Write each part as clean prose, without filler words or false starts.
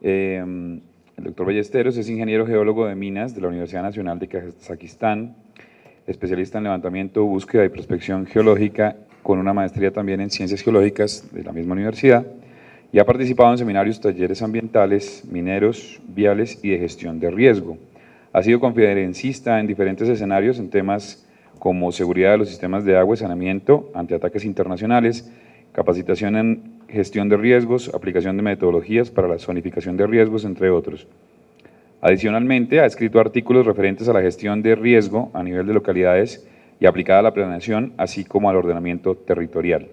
El doctor Ballesteros es ingeniero geólogo de minas de la Universidad Nacional de Kazajistán, especialista en levantamiento, búsqueda y prospección geológica, con una maestría también en ciencias geológicas de la misma universidad, y ha participado en seminarios, talleres ambientales, mineros, viales y de gestión de riesgo. Ha sido conferencista en diferentes escenarios en temas como seguridad de los sistemas de agua y saneamiento ante ataques internacionales, capacitación en gestión de riesgos, aplicación de metodologías para la zonificación de riesgos, entre otros. Adicionalmente, ha escrito artículos referentes a la gestión de riesgo a nivel de localidades y aplicada a la planeación, así como al ordenamiento territorial.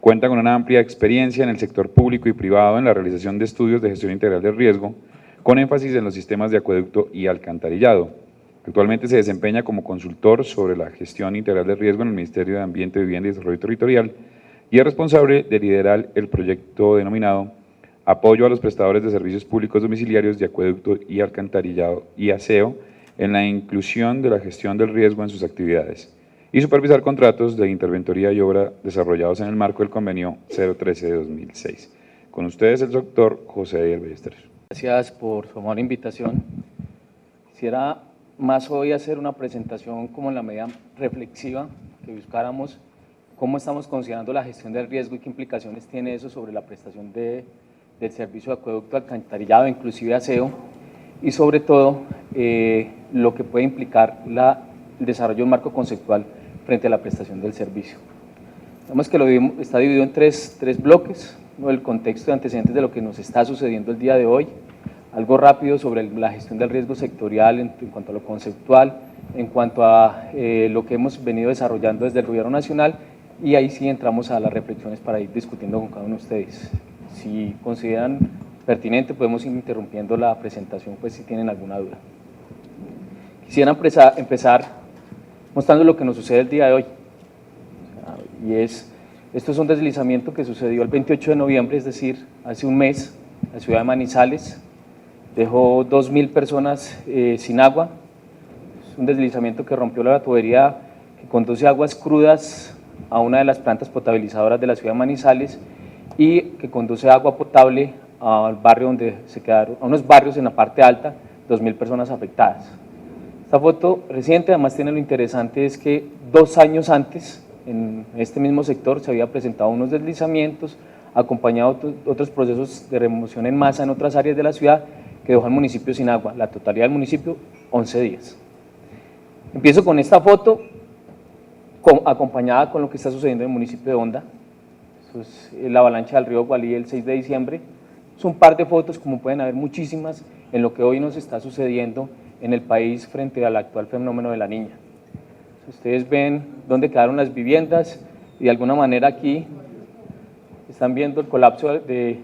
Cuenta con una amplia experiencia en el sector público y privado en la realización de estudios de gestión integral de riesgo, con énfasis en los sistemas de acueducto y alcantarillado. Actualmente se desempeña como consultor sobre la gestión integral de riesgo en el Ministerio de Ambiente, Vivienda y Desarrollo Territorial y es responsable de liderar el proyecto denominado Apoyo a los prestadores de servicios públicos domiciliarios de acueducto y alcantarillado y aseo en la inclusión de la gestión del riesgo en sus actividades y supervisar contratos de interventoría y obra desarrollados en el marco del convenio 013 de 2006. Con ustedes el doctor José Didier Ballesteros. Gracias por su amable invitación. Quisiera más hoy hacer una presentación como en la medida reflexiva, que buscáramos cómo estamos considerando la gestión del riesgo y qué implicaciones tiene eso sobre la prestación del servicio de acueducto, alcantarillado, inclusive aseo, y sobre todo lo que puede implicar el desarrollo de un marco conceptual frente a la prestación del servicio. Vemos que está dividido en tres bloques, ¿no? El contexto de antecedentes de lo que nos está sucediendo el día de hoy, algo rápido sobre la gestión del riesgo sectorial en cuanto a lo conceptual, en cuanto a lo que hemos venido desarrollando desde el Gobierno Nacional, y ahí sí entramos a las reflexiones para ir discutiendo con cada uno de ustedes. Si consideran pertinente, podemos ir interrumpiendo la presentación, pues si tienen alguna duda. Quisiera empezar mostrando lo que nos sucede el día de hoy, y esto es un deslizamiento que sucedió el 28 de noviembre, es decir, hace un mes, en la ciudad de Manizales, dejó 2.000 personas sin agua. Es un deslizamiento que rompió la tubería que conduce aguas crudas a una de las plantas potabilizadoras de la ciudad de Manizales y que conduce agua potable al barrio donde se quedaron, a unos barrios en la parte alta, 2.000 personas afectadas. Esta foto reciente además tiene lo interesante es que 2 años antes, en este mismo sector, se había presentado unos deslizamientos, acompañado de otros procesos de remoción en masa en otras áreas de la ciudad, que dejó al municipio sin agua, la totalidad del municipio, 11 días. Empiezo con esta foto, acompañada con lo que está sucediendo en el municipio de Honda. Eso es la avalancha del río Gualí el 6 de diciembre. Es un par de fotos, como pueden haber muchísimas, en lo que hoy nos está sucediendo en el país frente al actual fenómeno de la Niña. Ustedes ven dónde quedaron las viviendas y de alguna manera aquí están viendo el colapso de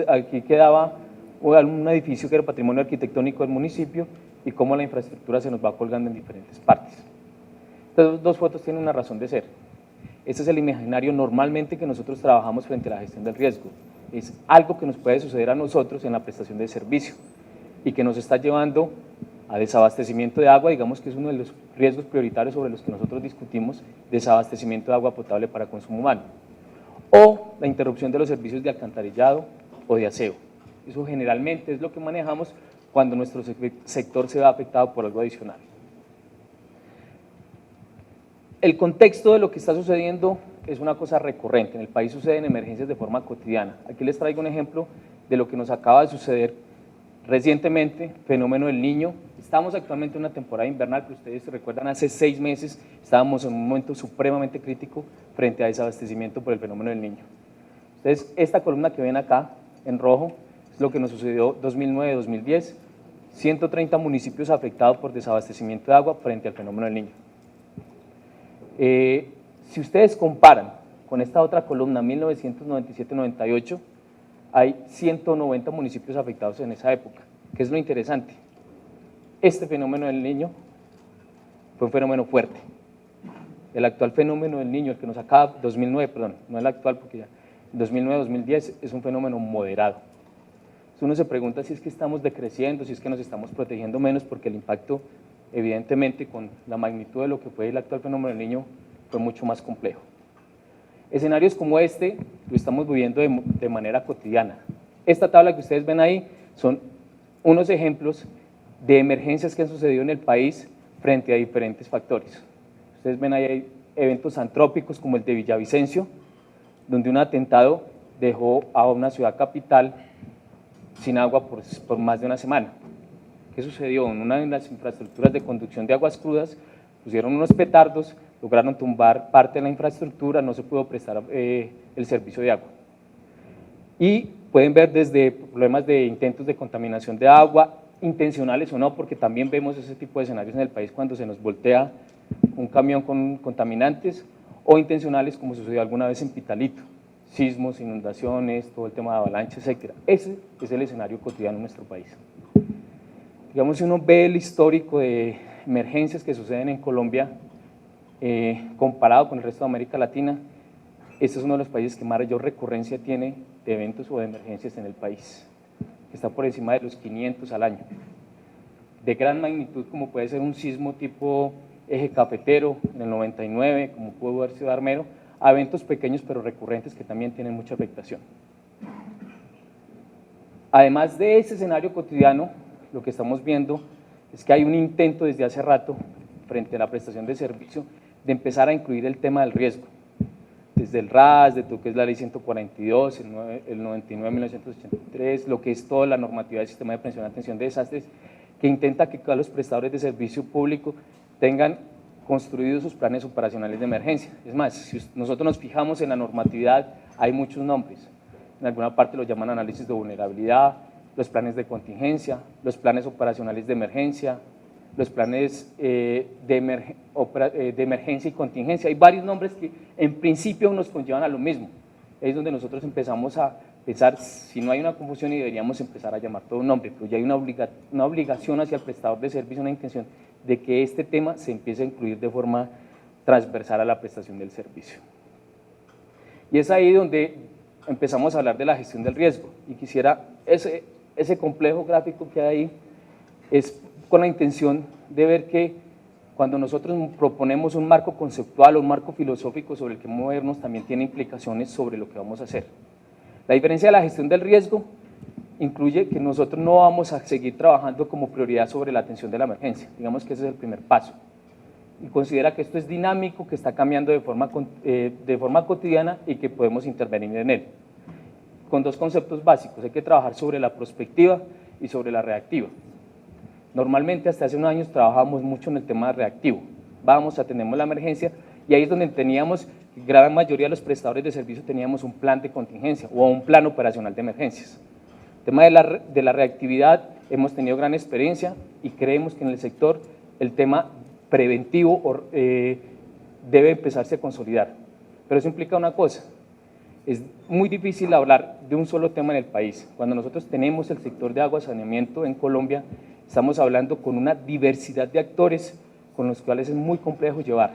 aquí quedaba un edificio que era patrimonio arquitectónico del municipio y cómo la infraestructura se nos va colgando en diferentes partes. Estas 2 fotos tienen una razón de ser. Este es el imaginario normalmente que nosotros trabajamos frente a la gestión del riesgo. Es algo que nos puede suceder a nosotros en la prestación de servicio y que nos está llevando a desabastecimiento de agua, digamos que es uno de los riesgos prioritarios sobre los que nosotros discutimos, desabastecimiento de agua potable para consumo humano, o la interrupción de los servicios de alcantarillado o de aseo. Eso generalmente es lo que manejamos cuando nuestro sector se ve afectado por algo adicional. El contexto de lo que está sucediendo es una cosa recurrente, en el país suceden emergencias de forma cotidiana. Aquí les traigo un ejemplo de lo que nos acaba de suceder recientemente, fenómeno del Niño. Estamos actualmente en una temporada invernal, pero ustedes se recuerdan, hace 6 meses estábamos en un momento supremamente crítico frente a desabastecimiento por el fenómeno del Niño. Entonces, esta columna que ven acá, en rojo, es lo que nos sucedió 2009-2010, 130 municipios afectados por desabastecimiento de agua frente al fenómeno del Niño. Si ustedes comparan con esta otra columna, 1997-98, hay 190 municipios afectados en esa época. ¿Qué es lo interesante? Este fenómeno del Niño fue un fenómeno fuerte. El actual fenómeno del Niño, el que nos acaba, 2009, perdón, no el actual porque ya, 2009-2010 es un fenómeno moderado. Entonces uno se pregunta si es que estamos decreciendo, si es que nos estamos protegiendo menos, porque el impacto, evidentemente, con la magnitud de lo que fue el actual fenómeno del Niño, fue mucho más complejo. Escenarios como este lo estamos viviendo de manera cotidiana. Esta tabla que ustedes ven ahí son unos ejemplos de emergencias que han sucedido en el país frente a diferentes factores. Ustedes ven ahí hay eventos antrópicos como el de Villavicencio, donde un atentado dejó a una ciudad capital sin agua por más de una semana. ¿Qué sucedió? En una de las infraestructuras de conducción de aguas crudas pusieron unos petardos, lograron tumbar parte de la infraestructura, no se pudo prestar el servicio de agua. Y pueden ver desde problemas de intentos de contaminación de agua, intencionales o no, porque también vemos ese tipo de escenarios en el país cuando se nos voltea un camión con contaminantes, o intencionales como sucedió alguna vez en Pitalito, sismos, inundaciones, todo el tema de avalanchas, etc. Ese es el escenario cotidiano en nuestro país. Digamos, si uno ve el histórico de emergencias que suceden en Colombia, comparado con el resto de América Latina, este es uno de los países que mayor recurrencia tiene de eventos o de emergencias en el país. Está por encima de los 500 al año. De gran magnitud, como puede ser un sismo tipo eje cafetero en el 99, como pudo haber sido Armero, a eventos pequeños pero recurrentes que también tienen mucha afectación. Además de ese escenario cotidiano, lo que estamos viendo es que hay un intento desde hace rato, frente a la prestación de servicio, de empezar a incluir el tema del riesgo. Desde el RAS, de lo que es la ley 142, el 99-1983, lo que es toda la normativa del sistema de prevención y atención de desastres, que intenta que todos los prestadores de servicio público tengan construidos sus planes operacionales de emergencia. Es más, si nosotros nos fijamos en la normatividad, hay muchos nombres. En alguna parte lo llaman análisis de vulnerabilidad, los planes de contingencia, los planes operacionales de emergencia, los planes de emergencia y contingencia. Hay varios nombres que en principio nos conllevan a lo mismo. Es donde nosotros empezamos a pensar si no hay una confusión y deberíamos empezar a llamar todo un nombre, pero ya hay una obligación hacia el prestador de servicio, una intención de que este tema se empiece a incluir de forma transversal a la prestación del servicio. Y es ahí donde empezamos a hablar de la gestión del riesgo, y quisiera, ese complejo gráfico que hay ahí es con la intención de ver que cuando nosotros proponemos un marco conceptual o un marco filosófico sobre el que movernos, también tiene implicaciones sobre lo que vamos a hacer. La diferencia de la gestión del riesgo incluye que nosotros no vamos a seguir trabajando como prioridad sobre la atención de la emergencia, digamos que ese es el primer paso, y considera que esto es dinámico, que está cambiando de forma cotidiana y que podemos intervenir en él. Con dos conceptos básicos, hay que trabajar sobre la prospectiva y sobre la reactiva. Normalmente hasta hace unos años trabajábamos mucho en el tema reactivo, atendemos la emergencia y ahí es donde teníamos, gran mayoría de los prestadores de servicio teníamos un plan de contingencia o un plan operacional de emergencias. El tema de la reactividad hemos tenido gran experiencia y creemos que en el sector el tema preventivo debe empezarse a consolidar, pero eso implica una cosa. Es muy difícil hablar de un solo tema en el país. Cuando nosotros tenemos el sector de agua y saneamiento en Colombia, estamos hablando con una diversidad de actores con los cuales es muy complejo llevar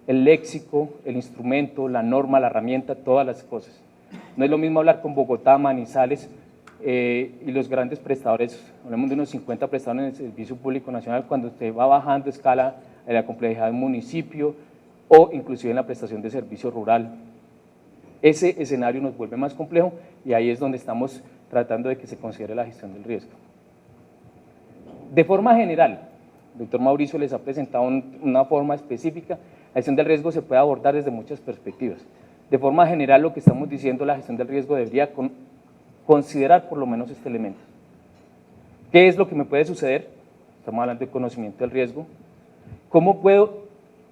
el léxico, el instrumento, la norma, la herramienta, todas las cosas. No es lo mismo hablar con Bogotá, Manizales y los grandes prestadores, hablamos de unos 50 prestadores en el Servicio Público Nacional, cuando usted va bajando escala de la complejidad del municipio o inclusive en la prestación de servicio rural. Ese escenario nos vuelve más complejo y ahí es donde estamos tratando de que se considere la gestión del riesgo. De forma general, el doctor Mauricio les ha presentado una forma específica. La gestión del riesgo se puede abordar desde muchas perspectivas. De forma general, lo que estamos diciendo, la gestión del riesgo debería considerar por lo menos este elemento. ¿Qué es lo que me puede suceder? Estamos hablando de conocimiento del riesgo. ¿Cómo puedo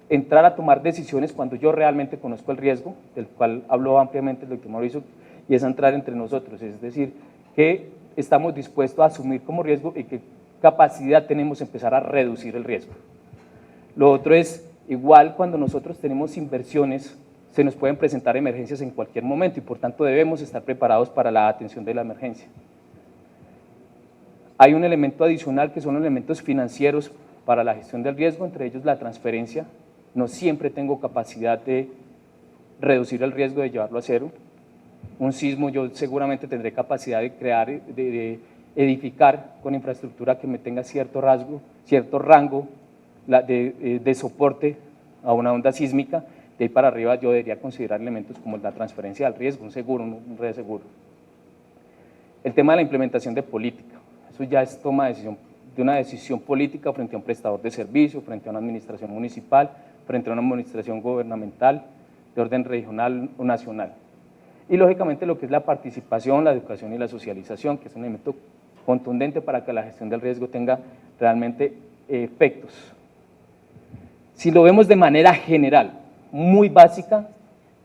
entrar a tomar decisiones cuando yo realmente conozco el riesgo, del cual habló ampliamente el doctor Mauricio, y es entrar entre nosotros, es decir, qué estamos dispuestos a asumir como riesgo y qué capacidad tenemos de empezar a reducir el riesgo. Lo otro es, igual cuando nosotros tenemos inversiones, se nos pueden presentar emergencias en cualquier momento y por tanto debemos estar preparados para la atención de la emergencia. Hay un elemento adicional que son los elementos financieros para la gestión del riesgo, entre ellos la transferencia. No siempre tengo capacidad de reducir el riesgo de llevarlo a cero. Un sismo yo seguramente tendré capacidad de crear, de edificar con infraestructura que me tenga cierto rango de soporte a una onda sísmica. De ahí para arriba yo debería considerar elementos como la transferencia del riesgo, un seguro, un reaseguro. El tema de la implementación de política. Eso ya es toma de una decisión política frente a un prestador de servicio, frente a una administración municipal, frente a una administración gubernamental de orden regional o nacional. Y lógicamente lo que es la participación, la educación y la socialización, que es un elemento contundente para que la gestión del riesgo tenga realmente efectos. Si lo vemos de manera general, muy básica,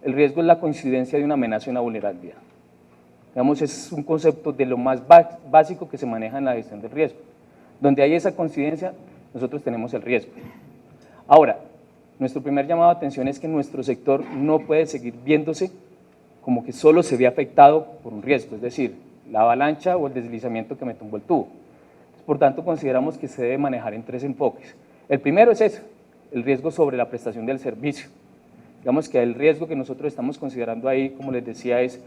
el riesgo es la coincidencia de una amenaza y una vulnerabilidad. Digamos, es un concepto de lo más básico que se maneja en la gestión del riesgo. Donde hay esa coincidencia, nosotros tenemos el riesgo. Ahora, nuestro primer llamado de atención es que nuestro sector no puede seguir viéndose como que solo se ve afectado por un riesgo, es decir, la avalancha o el deslizamiento que me tumbó el tubo. Por tanto, consideramos que se debe manejar en tres enfoques. El primero es eso, el riesgo sobre la prestación del servicio. Digamos que el riesgo que nosotros estamos considerando ahí, como les decía, es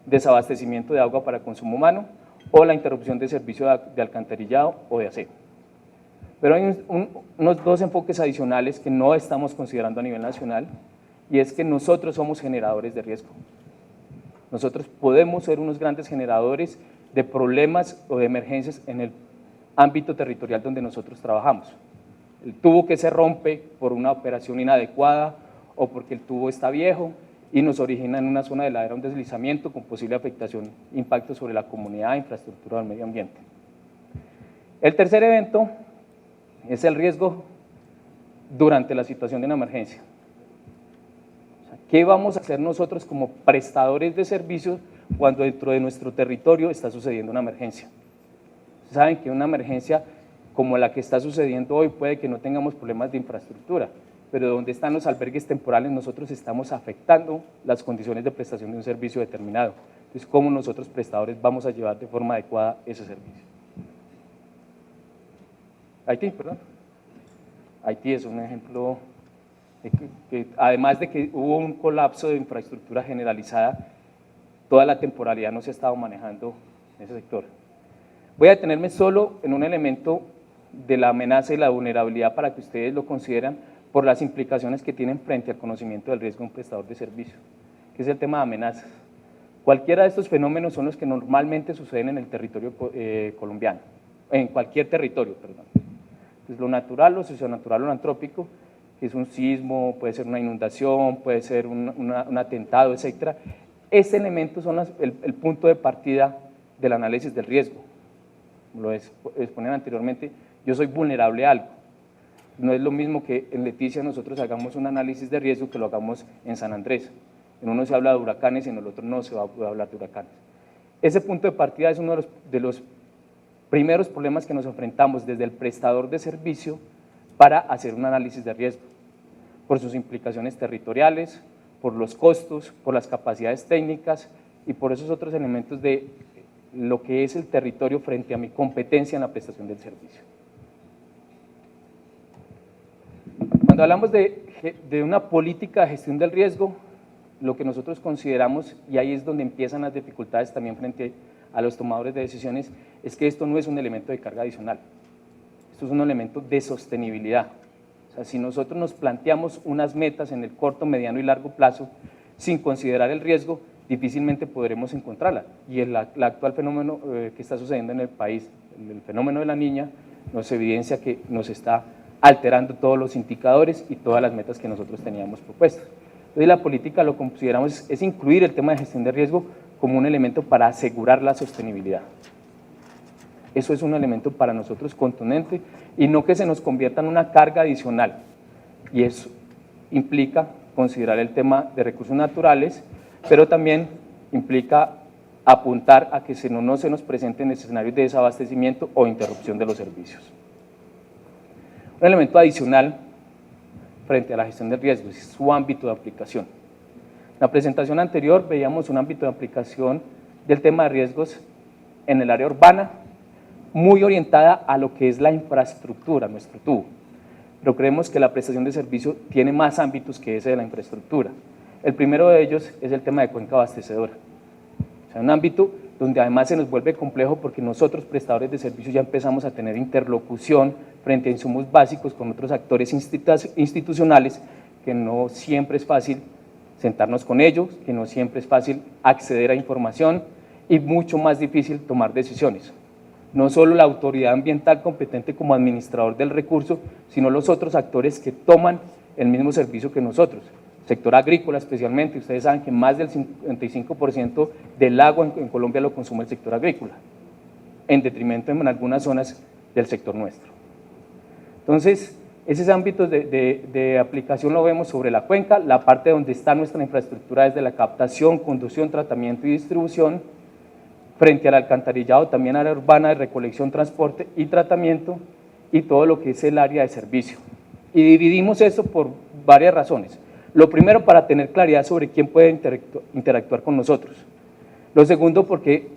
desabastecimiento de agua para consumo humano o la interrupción de servicio de alcantarillado o de aseo. Pero hay unos dos enfoques adicionales que no estamos considerando a nivel nacional, y es que nosotros somos generadores de riesgo. Nosotros podemos ser unos grandes generadores de problemas o de emergencias en el ámbito territorial donde nosotros trabajamos. El tubo que se rompe por una operación inadecuada o porque el tubo está viejo y nos origina en una zona de ladera un deslizamiento con posible afectación, impacto sobre la comunidad, infraestructura o el medio ambiente. El tercer evento es el riesgo durante la situación de una emergencia. O sea, ¿qué vamos a hacer nosotros como prestadores de servicios cuando dentro de nuestro territorio está sucediendo una emergencia? Saben que una emergencia como la que está sucediendo hoy puede que no tengamos problemas de infraestructura, pero donde están los albergues temporales nosotros estamos afectando las condiciones de prestación de un servicio determinado. Entonces, ¿cómo nosotros prestadores vamos a llevar de forma adecuada ese servicio? Haití es un ejemplo de que además de que hubo un colapso de infraestructura generalizada, toda la temporalidad no se ha estado manejando en ese sector. Voy a detenerme solo en un elemento de la amenaza y la vulnerabilidad para que ustedes lo consideren por las implicaciones que tienen frente al conocimiento del riesgo de un prestador de servicio, que es el tema de amenazas. Cualquiera de estos fenómenos son los que normalmente suceden en el territorio colombiano, en cualquier territorio, perdón. Entonces, lo natural, lo socionatural o lo antrópico, que es un sismo, puede ser una inundación, puede ser un atentado, etc. Este elemento son el punto de partida del análisis del riesgo. Como lo exponían anteriormente, yo soy vulnerable a algo. No es lo mismo que en Leticia nosotros hagamos un análisis de riesgo que lo hagamos en San Andrés. En uno se habla de huracanes y en el otro no se va a poder hablar de huracanes. Ese punto de partida es uno de los primeros problemas que nos enfrentamos desde el prestador de servicio para hacer un análisis de riesgo, por sus implicaciones territoriales, por los costos, por las capacidades técnicas y por esos otros elementos de lo que es el territorio frente a mi competencia en la prestación del servicio. Cuando hablamos de una política de gestión del riesgo, lo que nosotros consideramos, y ahí es donde empiezan las dificultades también frente a los tomadores de decisiones, es que esto no es un elemento de carga adicional, esto es un elemento de sostenibilidad. O sea, si nosotros nos planteamos unas metas en el corto, mediano y largo plazo, sin considerar el riesgo, difícilmente podremos encontrarla. Y el actual fenómeno que está sucediendo en el país, el fenómeno de la Niña, nos evidencia que nos está alterando todos los indicadores y todas las metas que nosotros teníamos propuestas. Entonces, la política lo consideramos es incluir el tema de gestión de riesgo como un elemento para asegurar la sostenibilidad. Eso es un elemento para nosotros contundente y no que se nos convierta en una carga adicional. Y eso implica considerar el tema de recursos naturales, pero también implica apuntar a que no se nos presenten escenarios de desabastecimiento o interrupción de los servicios. Un elemento adicional frente a la gestión del riesgo es su ámbito de aplicación. En la presentación anterior veíamos un ámbito de aplicación del tema de riesgos en el área urbana, muy orientada a lo que es la infraestructura, nuestro tubo. Pero creemos que la prestación de servicio tiene más ámbitos que ese de la infraestructura. El primero de ellos es el tema de cuenca abastecedora. O sea, un ámbito donde además se nos vuelve complejo porque nosotros, prestadores de servicios, ya empezamos a tener interlocución frente a insumos básicos con otros actores institucionales, que no siempre es fácil sentarnos con ellos, que no siempre es fácil acceder a información y mucho más difícil tomar decisiones. no solo la autoridad ambiental competente como administrador del recurso, sino los otros actores que toman el mismo servicio que nosotros. Sector agrícola especialmente, ustedes saben que más del 55% del agua en Colombia lo consume el sector agrícola, en detrimento en algunas zonas del sector nuestro. Entonces, esos ámbitos de aplicación lo vemos sobre la cuenca, la parte donde está nuestra infraestructura desde la captación, conducción, tratamiento y distribución, frente al alcantarillado, también área urbana de recolección, transporte y tratamiento, y todo lo que es el área de servicio. Y dividimos eso por varias razones. Lo primero, para tener claridad sobre quién puede interactuar con nosotros. Lo segundo, porque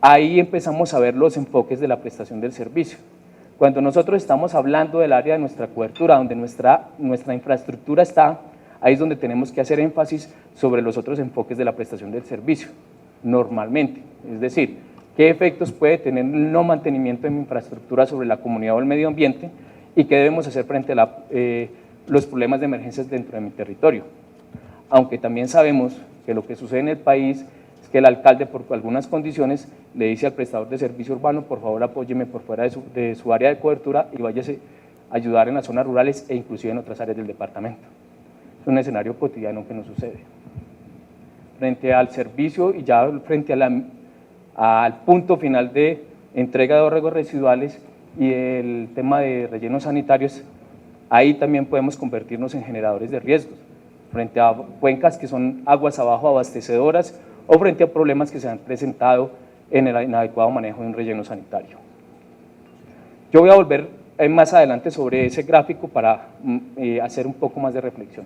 ahí empezamos a ver los enfoques de la prestación del servicio. Cuando nosotros estamos hablando del área de nuestra cobertura, donde nuestra infraestructura está, ahí es donde tenemos que hacer énfasis sobre los otros enfoques de la prestación del servicio, normalmente. Es decir, qué efectos puede tener el no mantenimiento de mi infraestructura sobre la comunidad o el medio ambiente y qué debemos hacer frente a los problemas de emergencias dentro de mi territorio. Aunque también sabemos que lo que sucede en el país es que el alcalde, por algunas condiciones, le dice al prestador de servicio urbano: por favor apóyeme por fuera de su área de cobertura y váyase a ayudar en las zonas rurales e inclusive en otras áreas del departamento. Es un escenario cotidiano que nos sucede. Frente al servicio y ya frente al punto final de entrega de ahorros residuales y el tema de rellenos sanitarios, ahí también podemos convertirnos en generadores de riesgos, frente a cuencas que son aguas abajo abastecedoras o frente a problemas que se han presentado en el inadecuado manejo de un relleno sanitario. Yo voy a volver más adelante sobre ese gráfico para hacer un poco más de reflexión.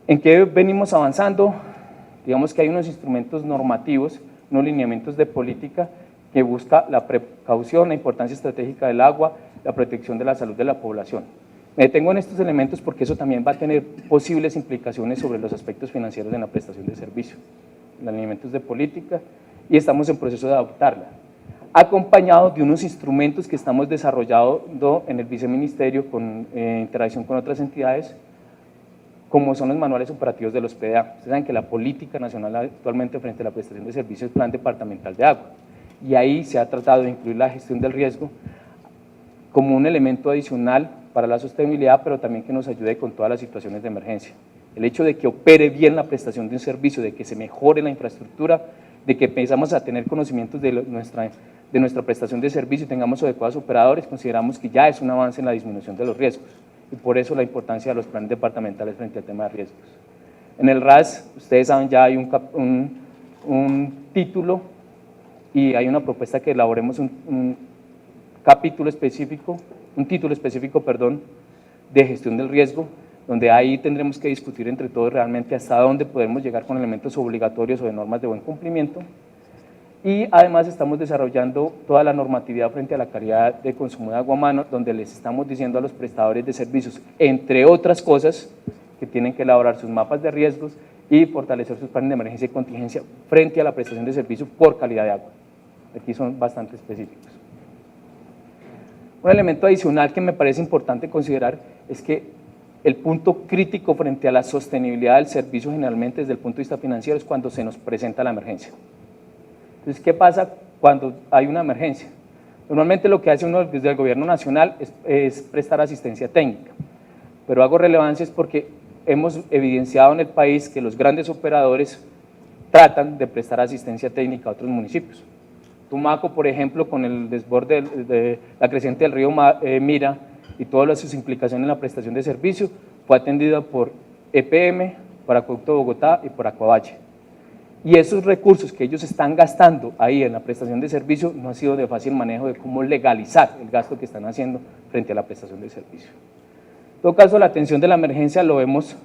¿En qué venimos avanzando? Digamos que hay unos instrumentos normativos, unos lineamientos de política que busca la precaución, la importancia estratégica del agua, la protección de la salud de la población. Me detengo en estos elementos porque eso también va a tener posibles implicaciones sobre los aspectos financieros en la prestación de servicio, los lineamientos de política, y estamos en proceso de adoptarla, acompañado de unos instrumentos que estamos desarrollando en el viceministerio con interacción con otras entidades, como son los manuales operativos de los PDA. Ustedes saben que la política nacional actualmente frente a la prestación de servicios es el Plan Departamental de Agua, y ahí se ha tratado de incluir la gestión del riesgo como un elemento adicional para la sostenibilidad, pero también que nos ayude con todas las situaciones de emergencia. El hecho de que opere bien la prestación de un servicio, de que se mejore la infraestructura, de que empezamos a tener conocimientos de nuestra prestación de servicio y tengamos adecuados operadores, consideramos que ya es un avance en la disminución de los riesgos, y por eso la importancia de los planes departamentales frente al tema de riesgos. En el RAS, ustedes saben, ya hay un título y hay una propuesta que elaboremos un título específico, de gestión del riesgo, donde ahí tendremos que discutir entre todos realmente hasta dónde podemos llegar con elementos obligatorios o de normas de buen cumplimiento. Y además estamos desarrollando toda la normatividad frente a la calidad de consumo de agua a mano, donde les estamos diciendo a los prestadores de servicios, entre otras cosas, que tienen que elaborar sus mapas de riesgos y fortalecer sus planes de emergencia y contingencia frente a la prestación de servicio por calidad de agua. Aquí son bastante específicos. Un elemento adicional que me parece importante considerar es que el punto crítico frente a la sostenibilidad del servicio generalmente desde el punto de vista financiero es cuando se nos presenta la emergencia. Entonces, ¿qué pasa cuando hay una emergencia? Normalmente lo que hace uno desde el gobierno nacional es prestar asistencia técnica, pero hago relevancia es porque hemos evidenciado en el país que los grandes operadores tratan de prestar asistencia técnica a otros municipios. Tumaco, por ejemplo, con el desborde de la creciente del río Mira y todas sus implicaciones en la prestación de servicio, fue atendida por EPM, por Acueducto Bogotá y por Acuavalle. Y esos recursos que ellos están gastando ahí en la prestación de servicio no ha sido de fácil manejo de cómo legalizar el gasto que están haciendo frente a la prestación de servicio. En todo caso, la atención de la emergencia lo vemos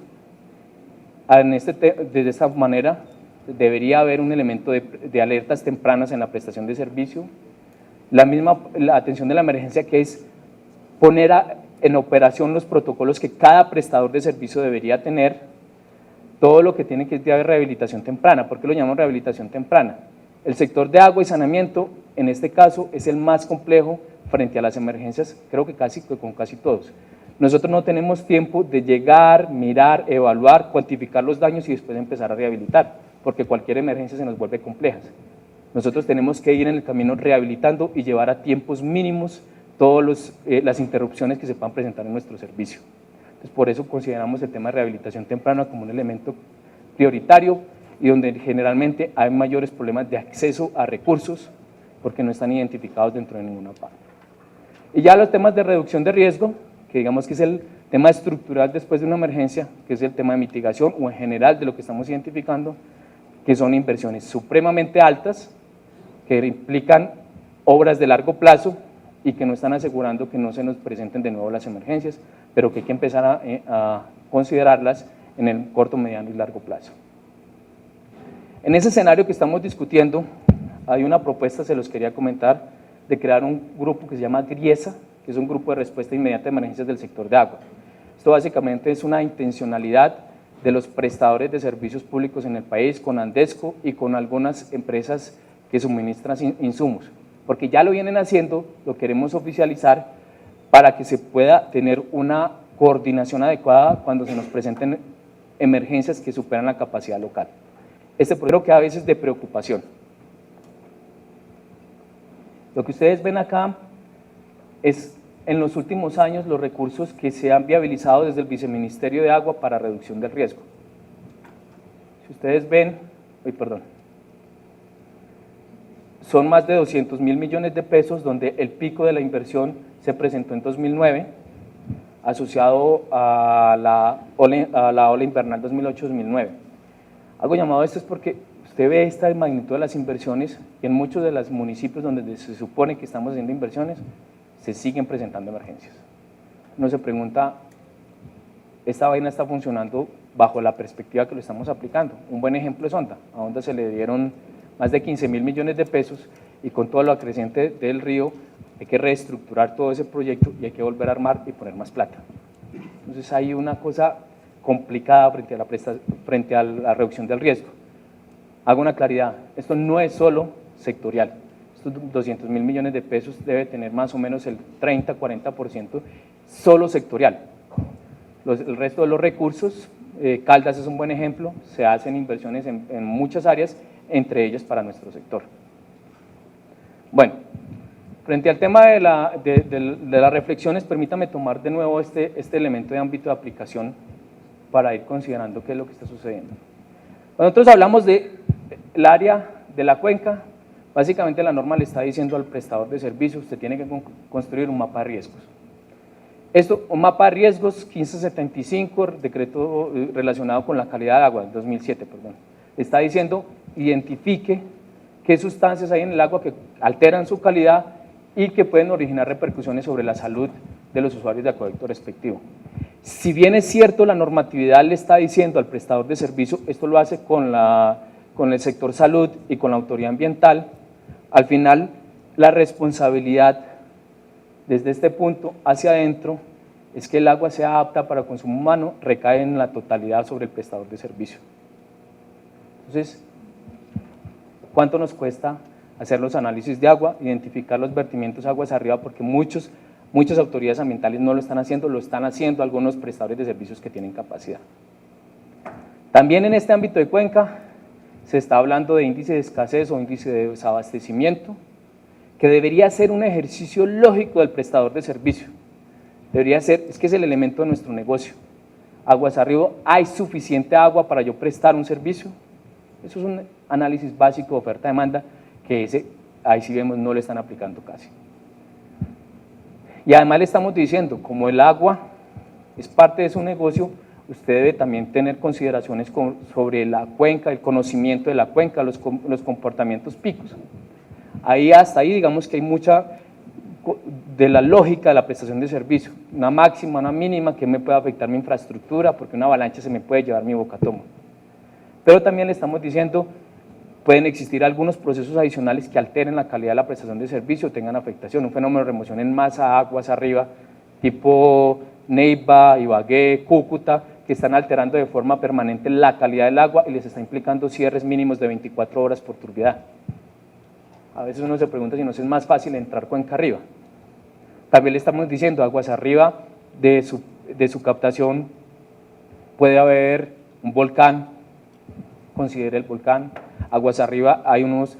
de esta manera. Debería haber un elemento de alertas tempranas en la prestación de servicio. La atención de la emergencia, que es poner en operación los protocolos que cada prestador de servicio debería tener, todo lo que tiene que ver rehabilitación temprana. ¿Por qué lo llamamos rehabilitación temprana? El sector de agua y saneamiento, en este caso, es el más complejo frente a las emergencias, creo que con casi todos. Nosotros no tenemos tiempo de llegar, mirar, evaluar, cuantificar los daños y después empezar a rehabilitar, porque cualquier emergencia se nos vuelve compleja. Nosotros tenemos que ir en el camino rehabilitando y llevar a tiempos mínimos todas las interrupciones que se puedan presentar en nuestro servicio. Entonces, por eso consideramos el tema de rehabilitación temprana como un elemento prioritario y donde generalmente hay mayores problemas de acceso a recursos porque no están identificados dentro de ninguna parte. Y ya los temas de reducción de riesgo, que digamos que es el tema estructural después de una emergencia, que es el tema de mitigación o en general de lo que estamos identificando, que son inversiones supremamente altas, que implican obras de largo plazo y que no están asegurando que no se nos presenten de nuevo las emergencias, pero que hay que empezar a considerarlas en el corto, mediano y largo plazo. En ese escenario que estamos discutiendo, hay una propuesta, se los quería comentar, de crear un grupo que se llama GRIESA, que es un grupo de respuesta inmediata a emergencias del sector de agua. Esto básicamente es una intencionalidad de los prestadores de servicios públicos en el país, con Andesco y con algunas empresas que suministran insumos, porque ya lo vienen haciendo, lo queremos oficializar para que se pueda tener una coordinación adecuada cuando se nos presenten emergencias que superan la capacidad local. Este problema que a veces de preocupación. Lo que ustedes ven acá es en los últimos años los recursos que se han viabilizado desde el Viceministerio de Agua para reducción del riesgo. Si ustedes ven, son más de 200.000 millones de pesos, donde el pico de la inversión se presentó en 2009, asociado a la ola invernal 2008-2009. Hago llamado a esto es porque usted ve esta magnitud de las inversiones y en muchos de los municipios donde se supone que estamos haciendo inversiones, se siguen presentando emergencias. Uno se pregunta, ¿esta vaina está funcionando bajo la perspectiva que lo estamos aplicando? Un buen ejemplo es Honda. A Honda se le dieron más de 15.000 millones de pesos y con todo lo acreciente del río hay que reestructurar todo ese proyecto y hay que volver a armar y poner más plata. Entonces hay una cosa complicada frente a la reducción del riesgo. Hago una claridad, esto no es solo sectorial, estos 200.000 millones de pesos debe tener más o menos el 30-40% solo sectorial. El resto de los recursos, Caldas es un buen ejemplo, se hacen inversiones en muchas áreas, entre ellas para nuestro sector. Bueno, frente al tema de las reflexiones, permítame tomar de nuevo este elemento de ámbito de aplicación para ir considerando qué es lo que está sucediendo. Cuando nosotros hablamos del área de la cuenca, básicamente la norma le está diciendo al prestador de servicios, usted tiene que construir un mapa de riesgos. Un mapa de riesgos 1575, decreto relacionado con la calidad de agua, del 2007, perdón, está diciendo, identifique qué sustancias hay en el agua que alteran su calidad y que pueden originar repercusiones sobre la salud de los usuarios de acueducto respectivo. Si bien es cierto, la normatividad le está diciendo al prestador de servicio, esto lo hace con el sector salud y con la autoridad ambiental, al final la responsabilidad desde este punto hacia adentro es que el agua sea apta para consumo humano, recae en la totalidad sobre el prestador de servicio. Entonces, ¿cuánto nos cuesta hacer los análisis de agua, identificar los vertimientos aguas arriba? Porque muchas autoridades ambientales no lo están haciendo algunos prestadores de servicios que tienen capacidad. También en este ámbito de cuenca se está hablando de índice de escasez o índice de desabastecimiento, que debería ser un ejercicio lógico del prestador de servicio. Debería ser, es que es el elemento de nuestro negocio. Aguas arriba, ¿hay suficiente agua para yo prestar un servicio? Eso es un análisis básico de oferta-demanda que ahí sí vemos no le están aplicando casi. Y además le estamos diciendo, como el agua es parte de su negocio, usted debe también tener consideraciones sobre la cuenca, el conocimiento de la cuenca, los comportamientos picos. Hasta ahí digamos que hay mucha de la lógica de la prestación de servicio, una máxima, una mínima, que me puede afectar mi infraestructura, porque una avalancha se me puede llevar mi bocatomo. Pero también le estamos diciendo, pueden existir algunos procesos adicionales que alteren la calidad de la prestación de servicio, tengan afectación, un fenómeno de remoción en masa, aguas arriba, tipo Neiva, Ibagué, Cúcuta, que están alterando de forma permanente la calidad del agua y les está implicando cierres mínimos de 24 horas por turbidez. A veces uno se pregunta si no es más fácil entrar cuenca arriba. También le estamos diciendo, aguas arriba de su captación puede haber un volcán, considere el volcán. Aguas arriba hay unos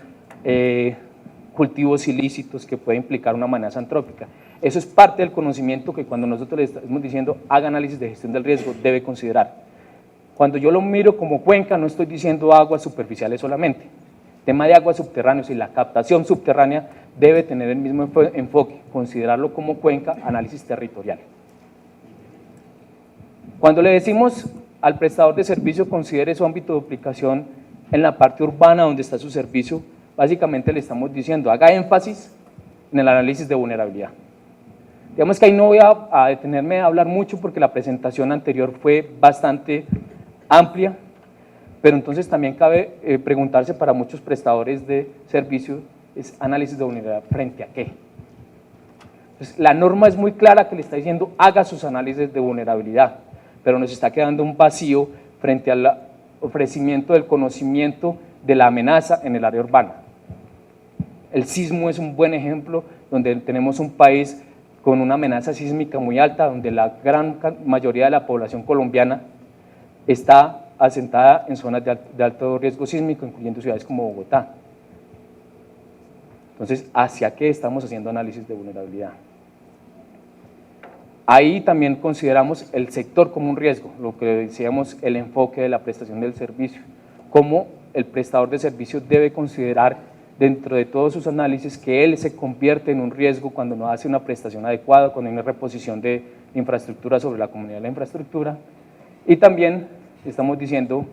cultivos ilícitos que puede implicar una amenaza antrópica. Eso es parte del conocimiento que cuando nosotros le estamos diciendo haga análisis de gestión del riesgo debe considerar. Cuando yo lo miro como cuenca no estoy diciendo aguas superficiales solamente. El tema de aguas subterráneas y la captación subterránea debe tener el mismo enfoque, considerarlo como cuenca, análisis territorial. Cuando le decimos al prestador de servicio considere su ámbito de aplicación en la parte urbana donde está su servicio, básicamente le estamos diciendo haga énfasis en el análisis de vulnerabilidad. Digamos que ahí no voy a detenerme a hablar mucho porque la presentación anterior fue bastante amplia, pero entonces también cabe preguntarse para muchos prestadores de servicio, es análisis de vulnerabilidad ¿frente a qué? Entonces, la norma es muy clara que le está diciendo haga sus análisis de vulnerabilidad, pero nos está quedando un vacío frente al ofrecimiento del conocimiento de la amenaza en el área urbana. El sismo es un buen ejemplo donde tenemos un país con una amenaza sísmica muy alta, donde la gran mayoría de la población colombiana está asentada en zonas de alto riesgo sísmico, incluyendo ciudades como Bogotá. Entonces, ¿hacia qué estamos haciendo análisis de vulnerabilidad? Ahí también consideramos el sector como un riesgo, lo que decíamos, el enfoque de la prestación del servicio, cómo el prestador de servicio debe considerar dentro de todos sus análisis que él se convierte en un riesgo cuando no hace una prestación adecuada, cuando hay una reposición de infraestructura sobre la comunidad de la infraestructura. Y también estamos diciendo,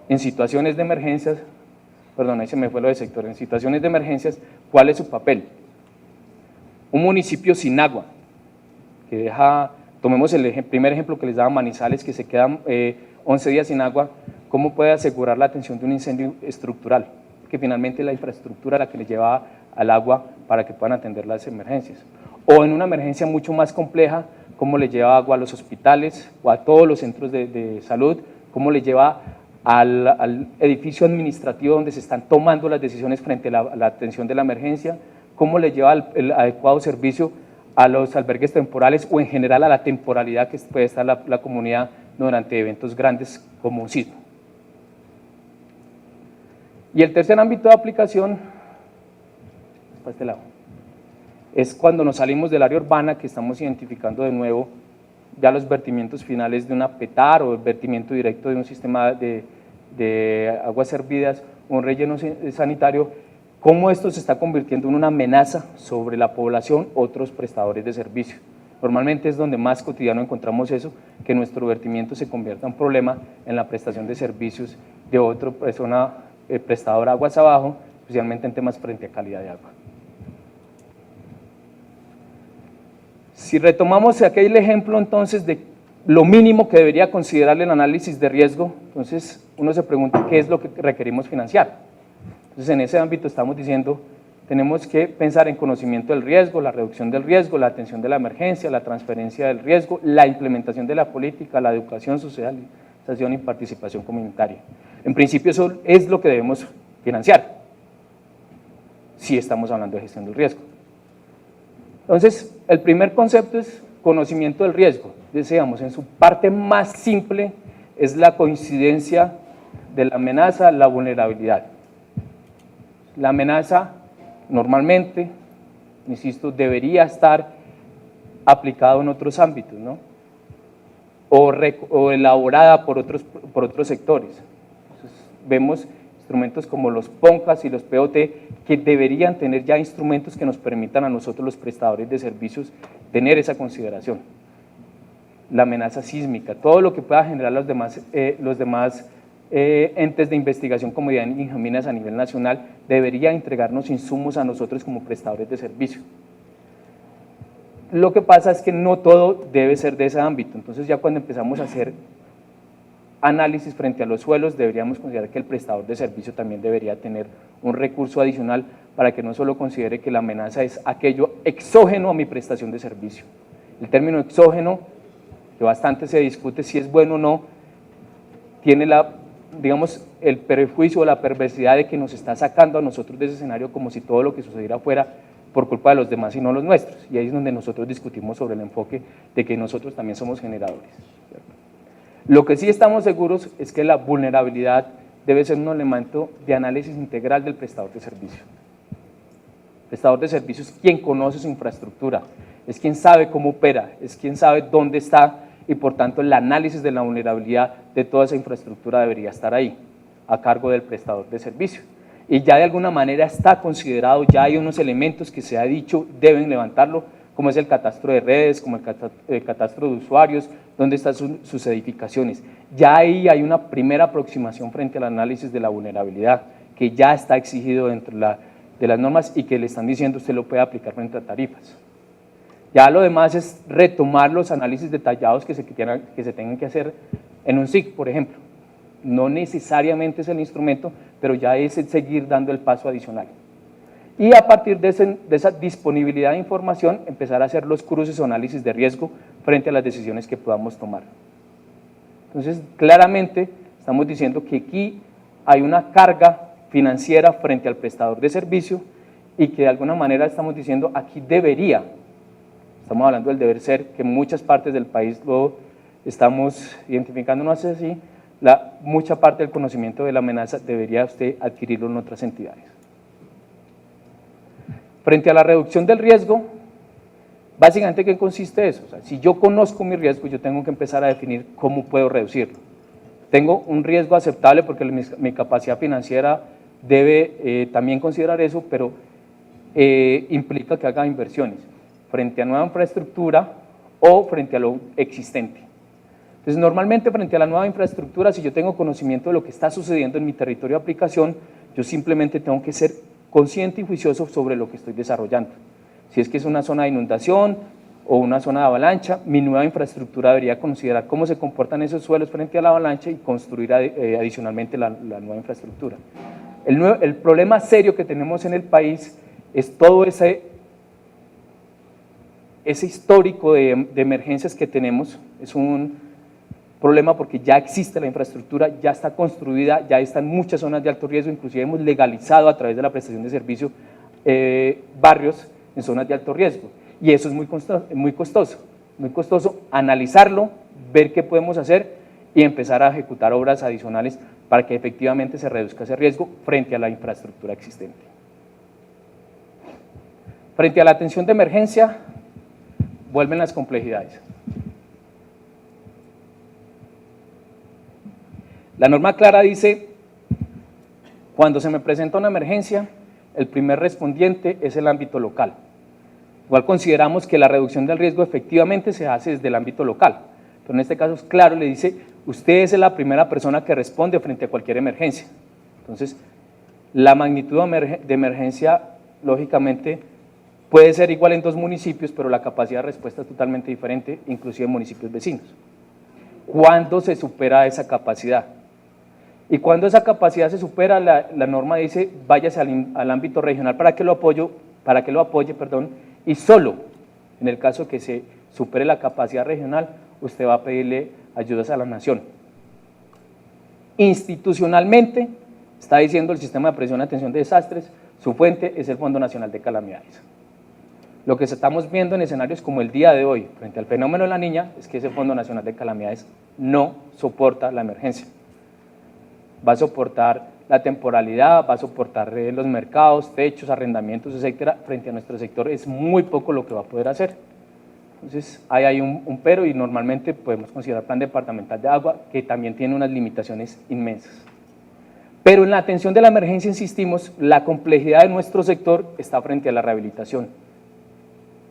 en situaciones de emergencias, perdón, ahí se me fue lo del sector, en situaciones de emergencias, ¿cuál es su papel? Un municipio sin agua, que deja, tomemos el primer ejemplo que les daba Manizales, que se quedan 11 días sin agua, ¿cómo puede asegurar la atención de un incendio estructural? Que finalmente es la infraestructura la que les lleva al agua para que puedan atender las emergencias. O en una emergencia mucho más compleja, ¿cómo le lleva agua a los hospitales o a todos los centros de salud? ¿Cómo le lleva al edificio administrativo donde se están tomando las decisiones frente a la atención de la emergencia? ¿Cómo le lleva el adecuado servicio a los albergues temporales o en general a la temporalidad que puede estar la comunidad durante eventos grandes como un sismo? Y el tercer ámbito de aplicación, para este lado, es cuando nos salimos del área urbana que estamos identificando de nuevo ya los vertimientos finales de una PETAR o el vertimiento directo de un sistema de aguas servidas o un relleno sanitario, cómo esto se está convirtiendo en una amenaza sobre la población, otros prestadores de servicio. Normalmente es donde más cotidiano encontramos eso, que nuestro vertimiento se convierta en un problema en la prestación de servicios de otra persona prestadora aguas abajo, especialmente en temas frente a calidad de agua. Si retomamos aquel ejemplo entonces de lo mínimo que debería considerarle el análisis de riesgo, entonces uno se pregunta qué es lo que requerimos financiar. Entonces en ese ámbito estamos diciendo, tenemos que pensar en conocimiento del riesgo, la reducción del riesgo, la atención de la emergencia, la transferencia del riesgo, la implementación de la política, la educación, socialización y participación comunitaria. En principio eso es lo que debemos financiar, si estamos hablando de gestión del riesgo. Entonces, el primer concepto es conocimiento del riesgo. Decíamos, en su parte más simple es la coincidencia de la amenaza, la vulnerabilidad. La amenaza normalmente, insisto, debería estar aplicada en otros ámbitos, ¿no? O elaborada por otros sectores. Entonces, vemos instrumentos como los PONCAS y los POT que deberían tener ya instrumentos que nos permitan a nosotros los prestadores de servicios tener esa consideración. La amenaza sísmica, todo lo que pueda generar los demás entes de investigación como Ingeminas a nivel nacional debería entregarnos insumos a nosotros como prestadores de servicio. Lo que pasa es que no todo debe ser de ese ámbito, entonces ya cuando empezamos a hacer análisis frente a los suelos, deberíamos considerar que el prestador de servicio también debería tener un recurso adicional para que no solo considere que la amenaza es aquello exógeno a mi prestación de servicio. El término exógeno, que bastante se discute si es bueno o no, tiene digamos, el prejuicio o la perversidad de que nos está sacando a nosotros de ese escenario como si todo lo que sucediera fuera por culpa de los demás y no los nuestros. Y ahí es donde nosotros discutimos sobre el enfoque de que nosotros también somos generadores, ¿cierto? Lo que sí estamos seguros es que la vulnerabilidad debe ser un elemento de análisis integral del prestador de servicio. El prestador de servicio es quien conoce su infraestructura, es quien sabe cómo opera, es quien sabe dónde está y por tanto el análisis de la vulnerabilidad de toda esa infraestructura debería estar ahí, a cargo del prestador de servicio. Y ya de alguna manera está considerado, ya hay unos elementos que se ha dicho deben levantarlo, como es el catastro de redes, como el catastro de usuarios, dónde están sus edificaciones. Ya ahí hay una primera aproximación frente al análisis de la vulnerabilidad, que ya está exigido dentro de las normas y que le están diciendo usted lo puede aplicar frente a tarifas. Ya lo demás es retomar los análisis detallados que se tengan que hacer en un SIC, por ejemplo. No necesariamente es el instrumento, pero ya es el seguir dando el paso adicional. Y a partir de esa disponibilidad de información, empezar a hacer los cruces o análisis de riesgo frente a las decisiones que podamos tomar. Entonces, claramente estamos diciendo que aquí hay una carga financiera frente al prestador de servicio y que de alguna manera estamos diciendo aquí debería, estamos hablando del deber ser, que en muchas partes del país lo estamos identificando, no es así, mucha parte del conocimiento de la amenaza debería usted adquirirlo en otras entidades. Frente a la reducción del riesgo, básicamente, ¿qué consiste eso? O sea, si yo conozco mi riesgo, yo tengo que empezar a definir cómo puedo reducirlo. Tengo un riesgo aceptable porque mi capacidad financiera debe también considerar eso, pero implica que haga inversiones frente a nueva infraestructura o frente a lo existente. Entonces, normalmente frente a la nueva infraestructura, si yo tengo conocimiento de lo que está sucediendo en mi territorio de aplicación, yo simplemente tengo que ser consciente y juicioso sobre lo que estoy desarrollando. Si es que es una zona de inundación o una zona de avalancha, mi nueva infraestructura debería considerar cómo se comportan esos suelos frente a la avalancha y construir adicionalmente la nueva infraestructura. El problema serio que tenemos en el país es todo ese histórico de emergencias que tenemos. Es un problema porque ya existe la infraestructura, ya está construida, ya están muchas zonas de alto riesgo, inclusive hemos legalizado a través de la prestación de servicio barrios en zonas de alto riesgo, y eso es muy costoso analizarlo, ver qué podemos hacer y empezar a ejecutar obras adicionales para que efectivamente se reduzca ese riesgo frente a la infraestructura existente. Frente a la atención de emergencia, vuelven las complejidades. La norma clara dice, cuando se me presenta una emergencia, el primer respondiente es el ámbito local. Igual consideramos que la reducción del riesgo efectivamente se hace desde el ámbito local, pero en este caso es claro, le dice, usted es la primera persona que responde frente a cualquier emergencia. Entonces, la magnitud de emergencia, lógicamente, puede ser igual en dos municipios, pero la capacidad de respuesta es totalmente diferente, inclusive en municipios vecinos. ¿Cuándo se supera esa capacidad? Y cuando esa capacidad se supera, la norma dice, váyase al ámbito regional para que lo apoye, y solo en el caso que se supere la capacidad regional, usted va a pedirle ayudas a la nación. Institucionalmente, está diciendo el Sistema de Prevención y Atención de Desastres, su fuente es el Fondo Nacional de Calamidades. Lo que estamos viendo en escenarios como el día de hoy, frente al fenómeno de la Niña, es que ese Fondo Nacional de Calamidades no soporta la emergencia. Va a soportar la temporalidad, va a soportar los mercados, techos, arrendamientos, etcétera. Frente a nuestro sector es muy poco lo que va a poder hacer. Entonces, ahí hay un pero, y normalmente podemos considerar plan departamental de agua, que también tiene unas limitaciones inmensas. Pero en la atención de la emergencia, insistimos, la complejidad de nuestro sector está frente a la rehabilitación.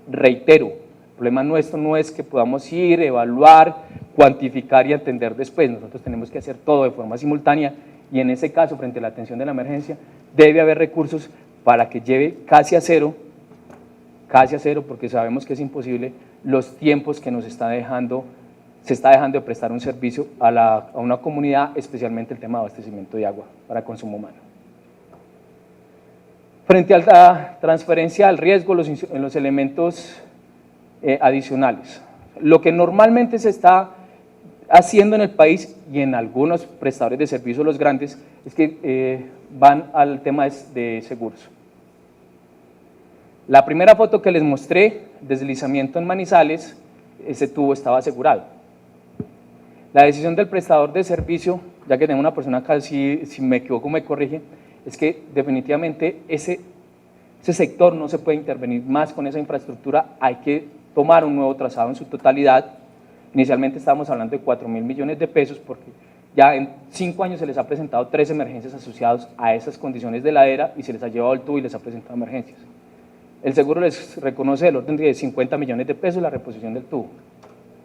Reitero, el problema nuestro no es que podamos ir, evaluar, cuantificar y entender después. Nosotros tenemos que hacer todo de forma simultánea, y en ese caso, frente a la atención de la emergencia, debe haber recursos para que lleve casi a cero, porque sabemos que es imposible, los tiempos que se está dejando de prestar un servicio a una comunidad, especialmente el tema de abastecimiento de agua para consumo humano. Frente a la transferencia al riesgo, en los elementos adicionales, lo que normalmente se está haciendo en el país y en algunos prestadores de servicios, los grandes, es que van al tema de seguros. La primera foto que les mostré, deslizamiento en Manizales, ese tubo estaba asegurado. La decisión del prestador de servicio ya que tengo una persona acá, si me equivoco me corrige, es que definitivamente ese sector no se puede intervenir más con esa infraestructura, hay que tomar un nuevo trazado en su totalidad. Inicialmente estábamos hablando de 4.000 millones de pesos porque ya en 5 años se les ha presentado 3 emergencias asociadas a esas condiciones de ladera y se les ha llevado el tubo y les ha presentado emergencias. El seguro les reconoce el orden de 50 millones de pesos la reposición del tubo.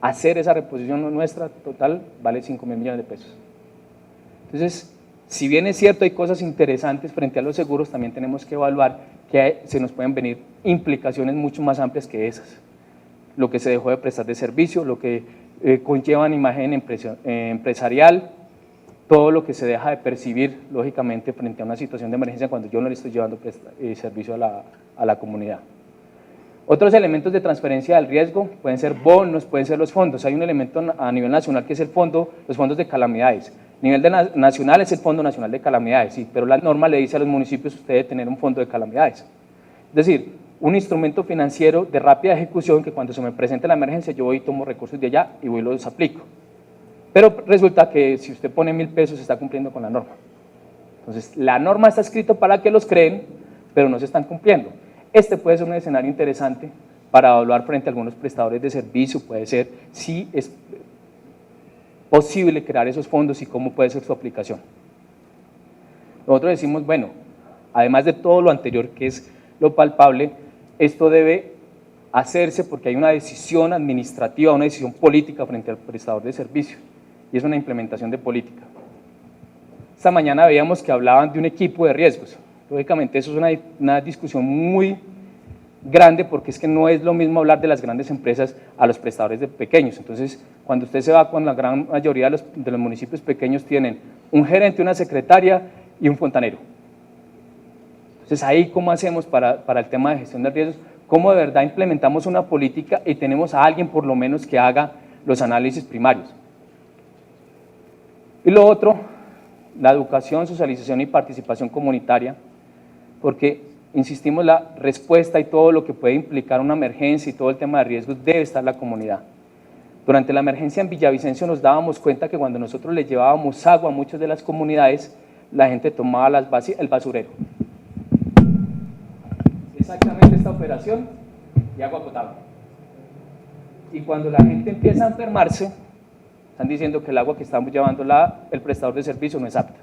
Hacer esa reposición nuestra total vale 5.000 millones de pesos. Entonces, si bien es cierto hay cosas interesantes frente a los seguros, también tenemos que evaluar que se nos pueden venir implicaciones mucho más amplias que esas. Lo que se dejó de prestar de servicio, lo que conllevan imagen empresarial, todo lo que se deja de percibir, lógicamente, frente a una situación de emergencia cuando yo no le estoy llevando servicio a la comunidad. Otros elementos de transferencia del riesgo pueden ser bonos, pueden ser los fondos. Hay un elemento a nivel nacional que es los fondos de calamidades. A nivel nacional es el Fondo Nacional de Calamidades, sí, pero la norma le dice a los municipios usted debe tener un fondo de calamidades. Es decir, un instrumento financiero de rápida ejecución que cuando se me presente la emergencia yo voy y tomo recursos de allá y voy y los aplico. Pero resulta que si usted pone 1.000 pesos está cumpliendo con la norma. Entonces, la norma está escrita para que los creen, pero no se están cumpliendo. Este puede ser un escenario interesante para evaluar frente a algunos prestadores de servicio, puede ser si es posible crear esos fondos y cómo puede ser su aplicación. Nosotros decimos, bueno, además de todo lo anterior que es lo palpable, esto debe hacerse porque hay una decisión administrativa, una decisión política frente al prestador de servicio y es una implementación de política. Esta mañana veíamos que hablaban de un equipo de riesgos. Lógicamente eso es una discusión muy grande porque es que no es lo mismo hablar de las grandes empresas a los prestadores de pequeños. Entonces, cuando usted se va con la gran mayoría de los municipios pequeños tienen un gerente, una secretaria y un fontanero. Entonces, ahí ¿cómo hacemos para el tema de gestión de riesgos? ¿Cómo de verdad implementamos una política y tenemos a alguien por lo menos que haga los análisis primarios? Y lo otro, la educación, socialización y participación comunitaria, porque insistimos, la respuesta y todo lo que puede implicar una emergencia y todo el tema de riesgos debe estar en la comunidad. Durante la emergencia en Villavicencio nos dábamos cuenta que cuando nosotros le llevábamos agua a muchas de las comunidades, la gente tomaba el basurero. Exactamente esta operación y agua potable. Y cuando la gente empieza a enfermarse, están diciendo que el agua que estamos llevando el prestador de servicio no es apta.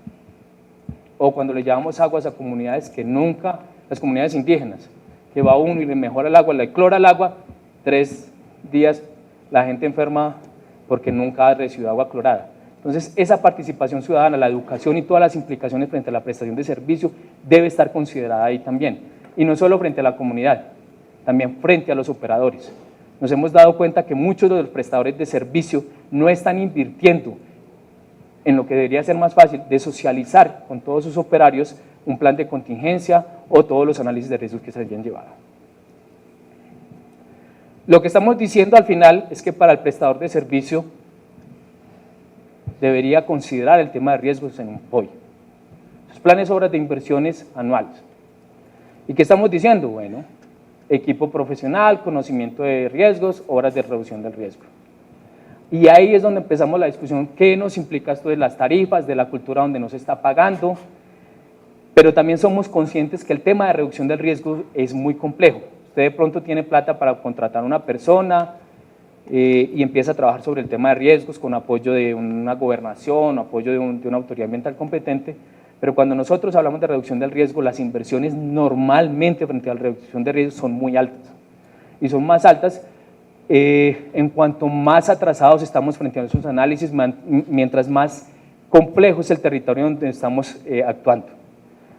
O cuando le llevamos aguas a comunidades que nunca, las comunidades indígenas, que va uno y le mejora el agua, le clora el agua, 3 días la gente enferma porque nunca ha recibido agua clorada. Entonces, esa participación ciudadana, la educación y todas las implicaciones frente a la prestación de servicio debe estar considerada ahí también. Y no solo frente a la comunidad, también frente a los operadores. Nos hemos dado cuenta que muchos de los prestadores de servicio no están invirtiendo en lo que debería ser más fácil de socializar con todos sus operarios un plan de contingencia o todos los análisis de riesgos que se hayan llevado. Lo que estamos diciendo al final es que para el prestador de servicio debería considerar el tema de riesgos en un POI. Sus planes, obras de inversiones anuales. ¿Y qué estamos diciendo? Bueno, equipo profesional, conocimiento de riesgos, obras de reducción del riesgo. Y ahí es donde empezamos la discusión, ¿qué nos implica esto de las tarifas, de la cultura donde no se está pagando? Pero también somos conscientes que el tema de reducción del riesgo es muy complejo. Usted de pronto tiene plata para contratar a una persona y empieza a trabajar sobre el tema de riesgos con apoyo de una gobernación, apoyo de una autoridad ambiental competente, pero cuando nosotros hablamos de reducción del riesgo, las inversiones normalmente frente a la reducción de riesgo son muy altas. Y son más altas en cuanto más atrasados estamos frente a esos análisis, mientras más complejo es el territorio donde estamos actuando.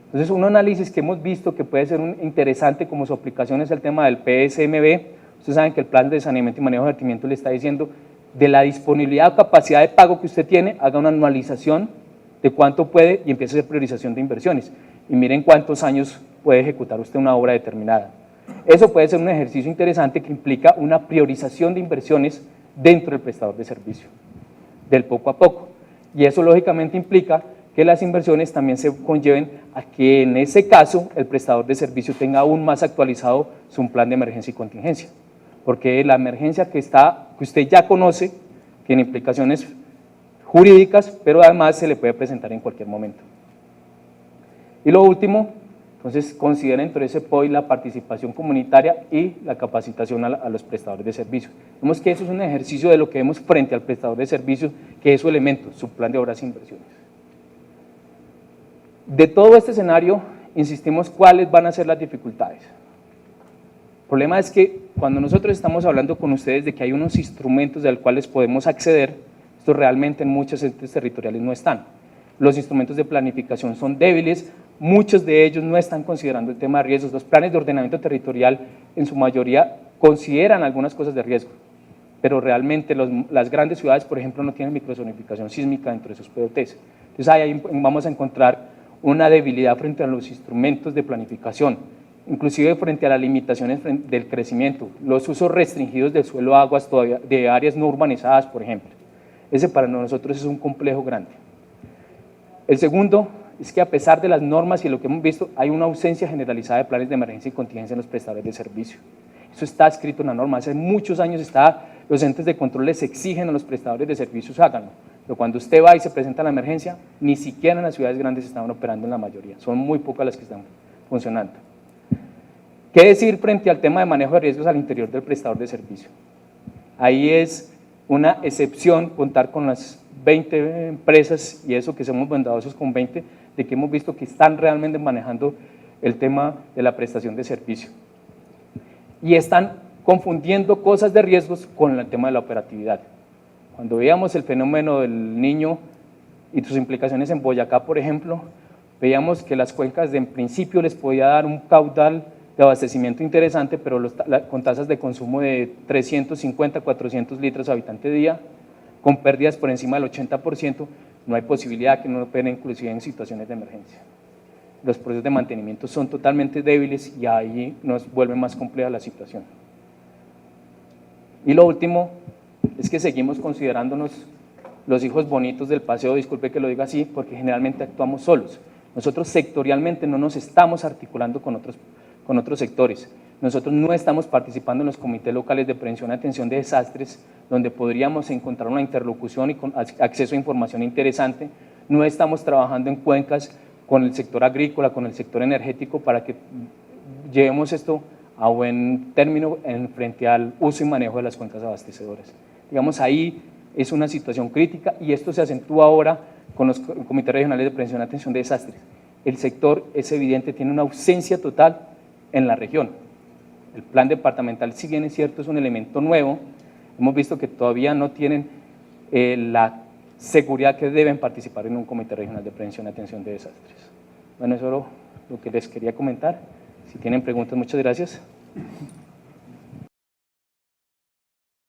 Entonces, un análisis que hemos visto que puede ser interesante como su aplicación es el tema del PSMB. Ustedes saben que el plan de saneamiento y manejo de vertimiento le está diciendo de la disponibilidad o capacidad de pago que usted tiene, haga una anualización de cuánto puede y empiece a hacer priorización de inversiones. Y miren cuántos años puede ejecutar usted una obra determinada. Eso puede ser un ejercicio interesante que implica una priorización de inversiones dentro del prestador de servicio, del poco a poco. Y eso lógicamente implica que las inversiones también se conlleven a que en ese caso el prestador de servicio tenga aún más actualizado su plan de emergencia y contingencia. Porque la emergencia que usted ya conoce tiene implicaciones jurídicas, pero además se le puede presentar en cualquier momento. Y lo último, entonces considera dentro de ese POI la participación comunitaria y la capacitación a los prestadores de servicios. Vemos que eso es un ejercicio de lo que vemos frente al prestador de servicios, que es su elemento, su plan de obras e inversiones. De todo este escenario, insistimos cuáles van a ser las dificultades. El problema es que cuando nosotros estamos hablando con ustedes de que hay unos instrumentos de los cuales podemos acceder, estos realmente en muchos entes territoriales no están. Los instrumentos de planificación son débiles, muchos de ellos no están considerando el tema de riesgos. Los planes de ordenamiento territorial en su mayoría consideran algunas cosas de riesgo, pero realmente las grandes ciudades, por ejemplo, no tienen microzonificación sísmica dentro de sus POTs. Entonces ahí vamos a encontrar una debilidad frente a los instrumentos de planificación, inclusive frente a las limitaciones del crecimiento, los usos restringidos del suelo, aguas, todavía, de áreas no urbanizadas, por ejemplo. Ese para nosotros es un complejo grande. El segundo es que a pesar de las normas y lo que hemos visto, hay una ausencia generalizada de planes de emergencia y contingencia en los prestadores de servicio. Eso está escrito en la norma, hace muchos años los entes de control les exigen a los prestadores de servicios háganlo, pero cuando usted va y se presenta la emergencia, ni siquiera en las ciudades grandes están operando en la mayoría, son muy pocas las que están funcionando. ¿Qué decir frente al tema de manejo de riesgos al interior del prestador de servicio? Ahí es una excepción contar con las 20 empresas y eso que somos bondadosos con 20, de que hemos visto que están realmente manejando el tema de la prestación de servicio. Y están confundiendo cosas de riesgos con el tema de la operatividad. Cuando veíamos el fenómeno del Niño y sus implicaciones en Boyacá, por ejemplo, veíamos que las cuencas en principio les podía dar un caudal de abastecimiento interesante, pero con tasas de consumo de 350, 400 litros habitante día, con pérdidas por encima del 80%, no hay posibilidad que no opere inclusive en situaciones de emergencia. Los procesos de mantenimiento son totalmente débiles y ahí nos vuelve más compleja la situación. Y lo último es que seguimos considerándonos los hijos bonitos del paseo, disculpe que lo diga así, porque generalmente actuamos solos. Nosotros sectorialmente no nos estamos articulando con otros sectores. Nosotros no estamos participando en los comités locales de prevención y atención de desastres, donde podríamos encontrar una interlocución y con acceso a información interesante. No estamos trabajando en cuencas con el sector agrícola, con el sector energético, para que llevemos esto a buen término frente al uso y manejo de las cuencas abastecedoras. Digamos, ahí es una situación crítica y esto se acentúa ahora con los comités regionales de prevención y atención de desastres. El sector, es evidente, tiene una ausencia total en la región. El plan departamental, si bien es cierto, es un elemento nuevo, hemos visto que todavía no tienen la seguridad que deben participar en un comité regional de prevención y atención de desastres. Bueno, eso es lo que les quería comentar. Si tienen preguntas, muchas gracias.